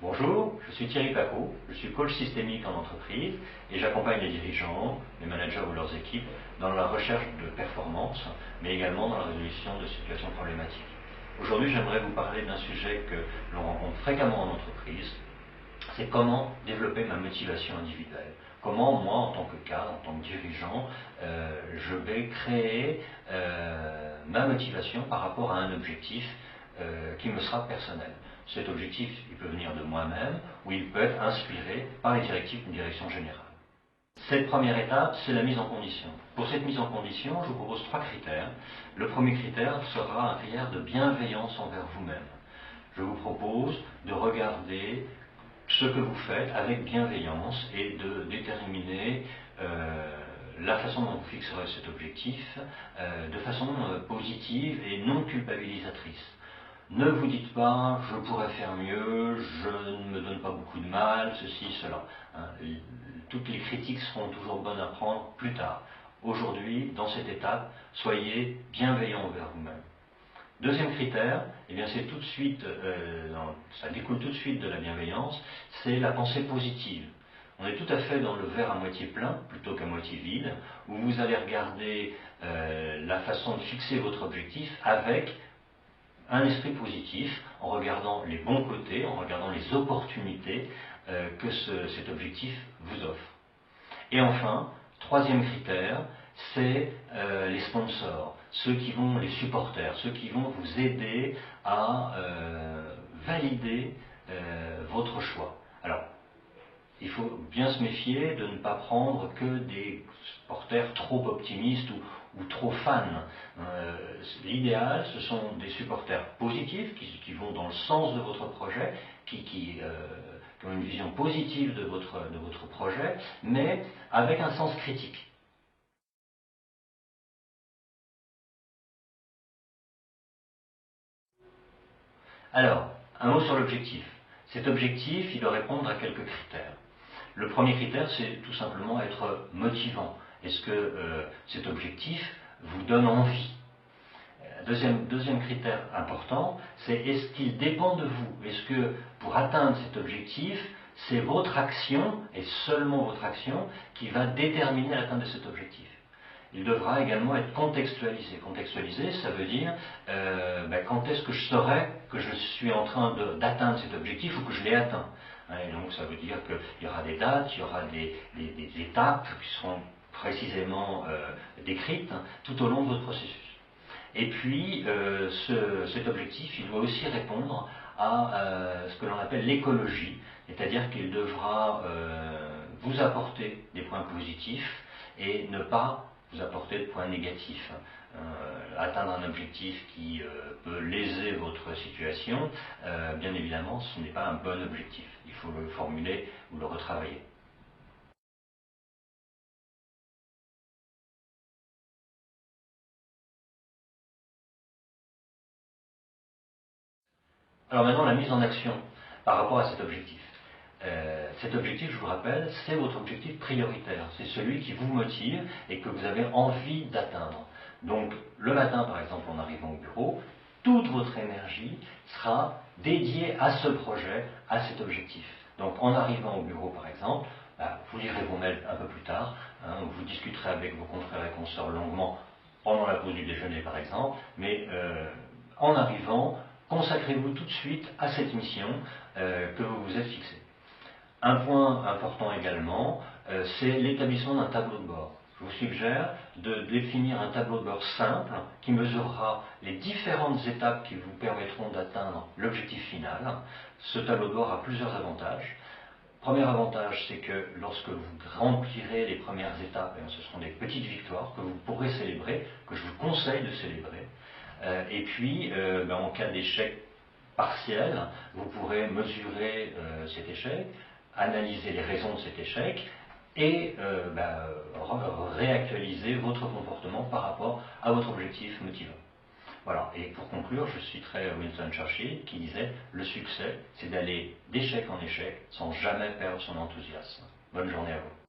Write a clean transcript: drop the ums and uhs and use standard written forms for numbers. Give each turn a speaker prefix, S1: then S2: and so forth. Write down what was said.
S1: Bonjour, je suis Thierry Paco, je suis coach systémique en entreprise et j'accompagne les dirigeants, les managers ou leurs équipes dans la recherche de performance, mais également dans la résolution de situations problématiques. Aujourd'hui, j'aimerais vous parler d'un sujet que l'on rencontre fréquemment en entreprise, c'est comment développer ma motivation individuelle. Comment moi, en tant que cadre, en tant que dirigeant, je vais créer ma motivation par rapport à un objectif qui me sera personnel. Cet objectif, il peut venir de moi-même ou il peut être inspiré par les directives d'une direction générale. Cette première étape, c'est la mise en condition. Pour cette mise en condition, je vous propose 3 critères. Le premier critère sera un critère de bienveillance envers vous-même. Je vous propose de regarder ce que vous faites avec bienveillance et de déterminer la façon dont vous fixerez cet objectif de façon positive et non culpabilisatrice. Ne vous dites pas « je pourrais faire mieux, je ne me donne pas beaucoup de mal, ceci, cela ». Toutes les critiques seront toujours bonnes à prendre plus tard. Aujourd'hui, dans cette étape, soyez bienveillant envers vous-même. Deuxième critère, eh bien c'est tout de suite, ça découle tout de suite de la bienveillance, c'est la pensée positive. On est tout à fait dans le verre à moitié plein plutôt qu'à moitié vide, où vous allez regarder la façon de fixer votre objectif avec un esprit positif, en regardant les bons côtés, en regardant les opportunités que cet objectif vous offre. Et enfin, troisième critère, c'est les sponsors, les supporters, ceux qui vont vous aider à valider votre choix. Alors, il faut bien se méfier de ne pas prendre que des supporters trop optimistes ou trop fans. L'idéal, ce sont des supporters positifs qui vont dans le sens de votre projet, qui ont une vision positive de votre projet, mais avec un sens critique. Alors, un mot sur l'objectif. Cet objectif, il doit répondre à quelques critères. Le premier critère, c'est tout simplement être motivant. Est-ce que cet objectif vous donne envie? Deuxième critère important, c'est est-ce qu'il dépend de vous? Est-ce que pour atteindre cet objectif, c'est votre action, et seulement votre action, qui va déterminer l'atteinte de cet objectif? Il devra également être contextualisé. Contextualisé, ça veut dire quand est-ce que je saurai que je suis en train d'atteindre cet objectif ou que je l'ai atteint. Et donc ça veut dire qu'il y aura des dates, il y aura des étapes qui seront précisément décrites tout au long de votre processus. Et puis cet objectif, il doit aussi répondre à ce que l'on appelle l'écologie, c'est-à-dire qu'il devra vous apporter des points positifs et ne pas vous apporter de points négatifs. Atteindre un objectif qui peut léser votre situation, bien évidemment, ce n'est pas un bon objectif. Il faut le formuler ou le retravailler. Alors maintenant, la mise en action par rapport à cet objectif. Cet objectif, je vous rappelle, c'est votre objectif prioritaire. C'est celui qui vous motive et que vous avez envie d'atteindre. Donc, le matin, par exemple, en arrivant au bureau, toute votre énergie sera dédiée à ce projet, à cet objectif. Donc, en arrivant au bureau, par exemple, vous lirez vos mails un peu plus tard, vous discuterez avec vos confrères et consoeurs longuement pendant la pause du déjeuner, par exemple, mais en arrivant, consacrez-vous tout de suite à cette mission que vous vous êtes fixée. Un point important également, c'est l'établissement d'un tableau de bord. Je vous suggère de définir un tableau de bord simple qui mesurera les différentes étapes qui vous permettront d'atteindre l'objectif final. Ce tableau de bord a plusieurs avantages. Premier avantage, c'est que lorsque vous remplirez les premières étapes, ce seront des petites victoires que vous pourrez célébrer, que je vous conseille de célébrer. Et puis, en cas d'échec partiel, vous pourrez mesurer cet échec, analyser les raisons de cet échec et réactualiser votre comportement par rapport à votre objectif motivant. Voilà, et pour conclure, je citerai Winston Churchill qui disait « Le succès, c'est d'aller d'échec en échec sans jamais perdre son enthousiasme ». Bonne journée à vous.